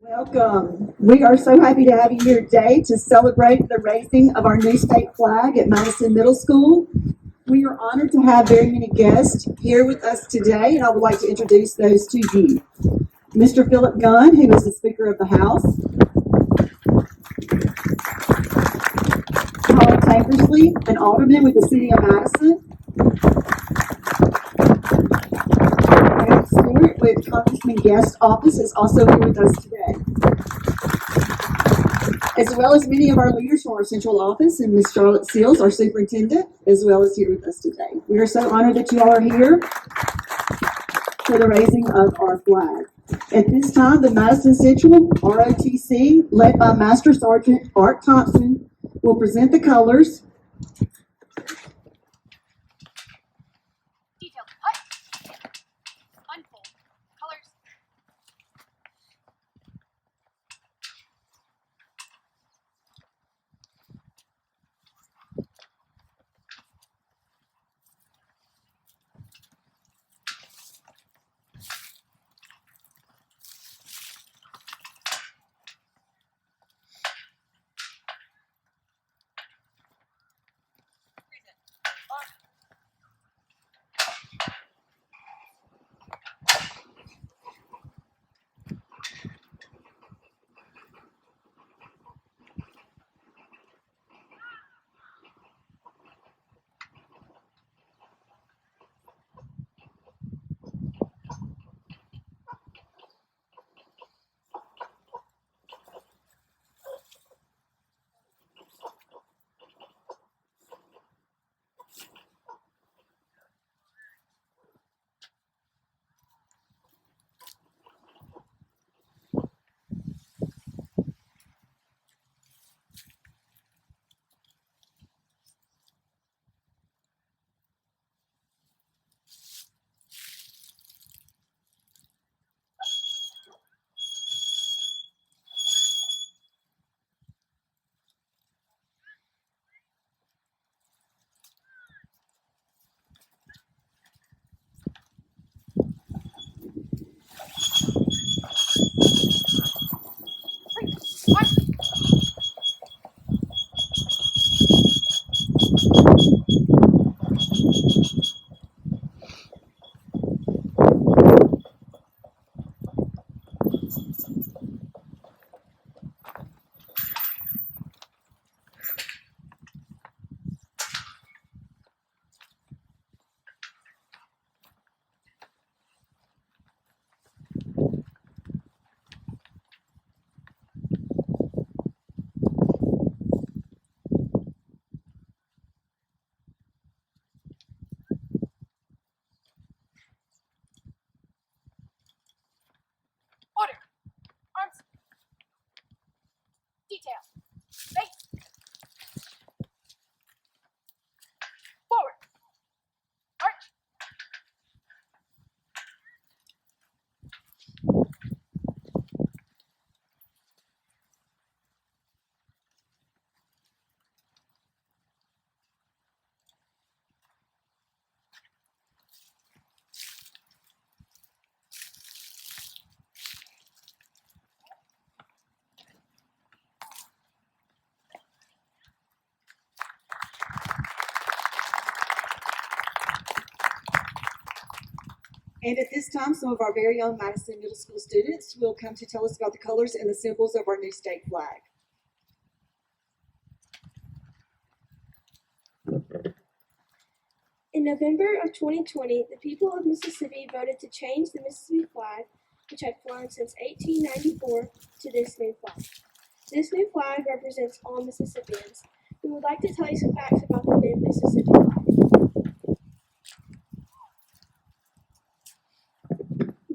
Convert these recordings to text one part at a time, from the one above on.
Welcome. We are so happy to have you here today to celebrate the raising of our new state flag at Madison Middle School. We are honored to have very many guests here with us today, and I would like to introduce those to you. Mr. Philip Gunn, who is the Speaker of the House, Paul Tankersley, an Alderman with the City of Madison, Eric Stewart with Congressman Guest Office is also here with us today, as well as many of our leaders from our central office, and Ms. Charlotte Seals, our superintendent, as well as here with us today. We are so honored that you all are here for the raising of our flag. At this time, the Madison Central ROTC, led by Master Sergeant Art Thompson, will present the colors. Detail. Cut. Unfold. Colors. Present. On. Order. Arms. Detail. Base. Forward. Arch. And at this time, some of our very own Madison Middle School students will come to tell us about the colors and the symbols of our new state flag. In November of 2020, the people of Mississippi voted to change the Mississippi flag, which had flown since 1894, to this new flag. This new flag represents all Mississippians. We would like to tell you some facts about the new Mississippi flag.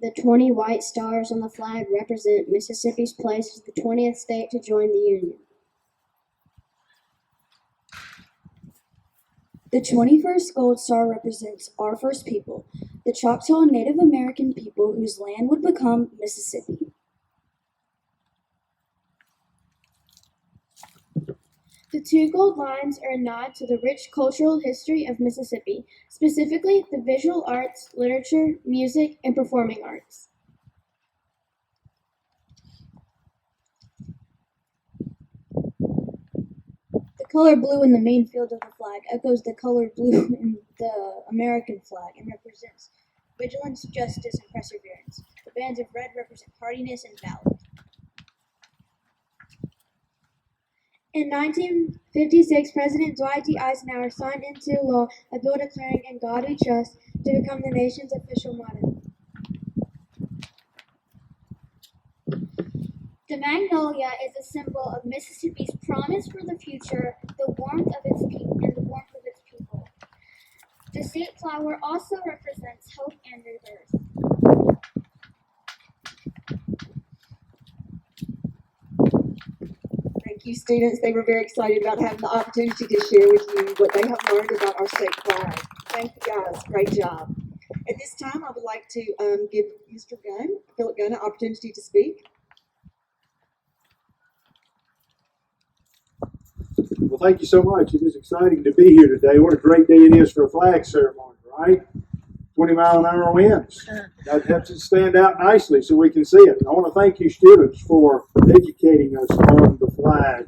The 20 white stars on the flag represent Mississippi's place as the 20th state to join the Union. The 21st gold star represents our first people, the Choctaw Native American people whose land would become Mississippi. The two gold lines are a nod to the rich cultural history of Mississippi, specifically the visual arts, literature, music, and performing arts. color blue in the main field of the flag echoes the color blue in the American flag and represents vigilance, justice, and perseverance. The bands of red represent hardiness and valor. In 1956, President Dwight D. Eisenhower signed into law a bill declaring "In God We Trust" to become the nation's official motto. The magnolia is a symbol of Mississippi's promise for the future, the warmth of its people. The state flower also represents hope and rebirth. Thank you, students. They were very excited about having the opportunity to share with you what they have learned about our state flag. Thank you, guys. Great job. At this time, I would like to give Mr. Philip Gunn, an opportunity to speak. Well, thank you so much. It is exciting to be here today. What a great day it is for a flag ceremony, right? 20-mile-an-hour winds. That helps it stand out nicely so we can see it. I want to thank you, students, for educating us on the flag.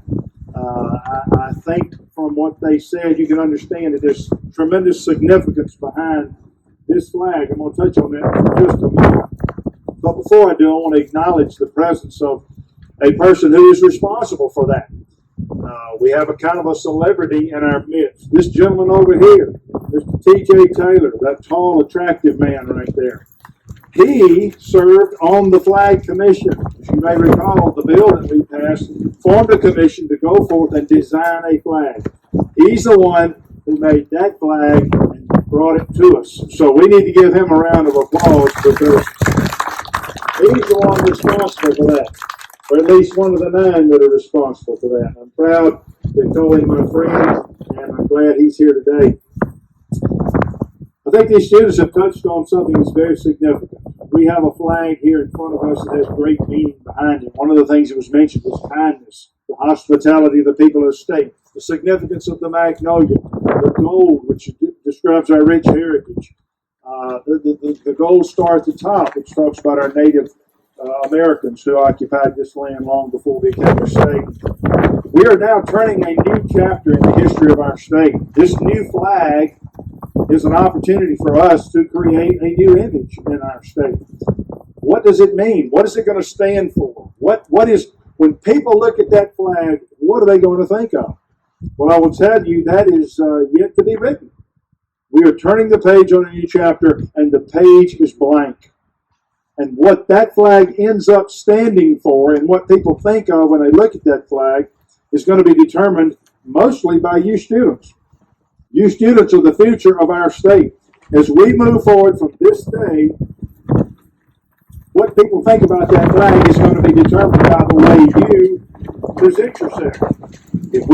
I think from what they said, you can understand that there's tremendous significance behind this flag. I'm going to touch on that for just a moment. But before I do, I want to acknowledge the presence of a person who is responsible for that. We have a kind of a celebrity in our midst. This gentleman over here, Mr. T.J. Taylor, that tall, attractive man right there. He served on the Flag Commission. As you may recall, the bill that we passed formed a commission to go forth and design a flag. He's the one who made that flag and brought it to us. So we need to give him a round of applause because he's the one responsible for that. Or at least one of the 9 that are responsible for that. I'm proud to call him my friend, and I'm glad he's here today. I think these students have touched on something that's very significant. We have a flag here in front of us that has great meaning behind it. One of the things that was mentioned was kindness, the hospitality of the people of the state, the significance of the magnolia, the gold, which describes our rich heritage, the gold star at the top, which talks about our native Americans who occupied this land long before we became a state. We are now turning a new chapter in the history of our state. This new flag is an opportunity for us to create a new image in our state. What does it mean? What is it going to stand for? What is, when people look at that flag, what are they going to think of? Well, I will tell you that is yet to be written. We are turning the page on a new chapter, and the page is blank. And what that flag ends up standing for and what people think of when they look at that flag is going to be determined mostly by you students. You students are the future of our state. As we move forward from this day, what people think about that flag is going to be determined by the way you present yourself. If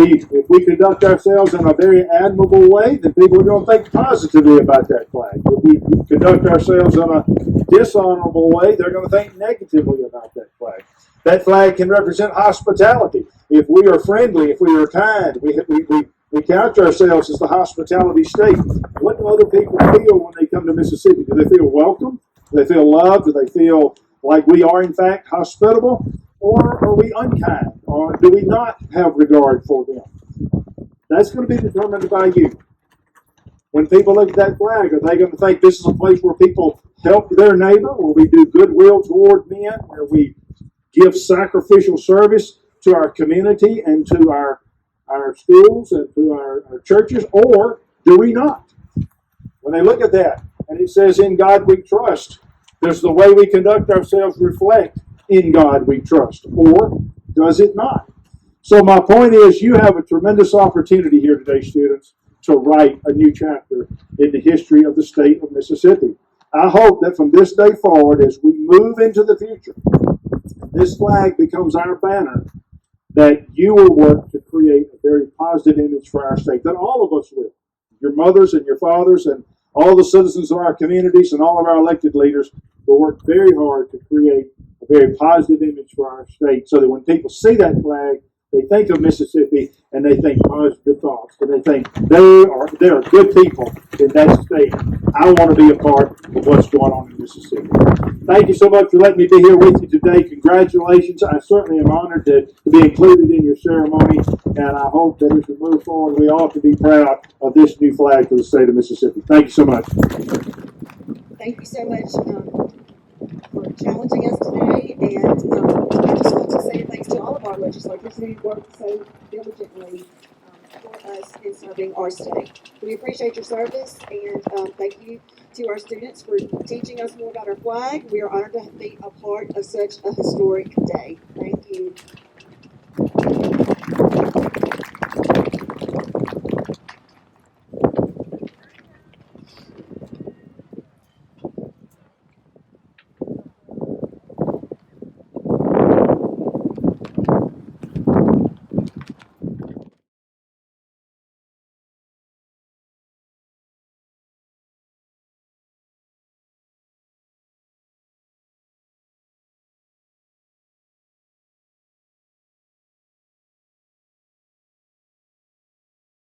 we conduct ourselves in a very admirable way, then people are going to think positively about that flag. If we conduct ourselves in a dishonorable way, they're going to think negatively about that flag. That flag can represent hospitality. If we are friendly, if we are kind, we count ourselves as the hospitality state. What do other people feel when they come to Mississippi? Do they feel welcome? Do they feel loved? Do they feel like we are, in fact, hospitable? Or are we unkind? Or do we not have regard for them? That's going to be determined by you. When people look at that flag, are they going to think this is a place where people help their neighbor, where we do goodwill toward men, where we give sacrificial service to our community and to our schools and to our churches, or do we not? When they look at that, and it says, "In God we trust," does the way we conduct ourselves reflect "In God we trust," or does it not? So my point is, you have a tremendous opportunity here today, students, to write a new chapter in the history of the state of Mississippi. I hope that from this day forward, as we move into the future, this flag becomes our banner, that you will work to create a very positive image for our state, that all of us will. Your mothers and your fathers and all the citizens of our communities and all of our elected leaders will work very hard to create a very positive image for our state, so that when people see that flag, they think of Mississippi and they think positive thoughts, and they think there are good people in that state. I want to be a part of what's going on in this Mississippi. Thank you so much for letting me be here with you today. Congratulations. I certainly am honored to be included in your ceremony, and I hope that as we move forward, we ought to be proud of this new flag for the state of Mississippi. Thank you so much. Thank you so much for challenging us today, and I just want to say thanks to all of our legislators who worked so diligently for us in serving our state. We appreciate your service, and thank you to our students for teaching us more about our flag. We are honored to be a part of such a historic day. Thank you.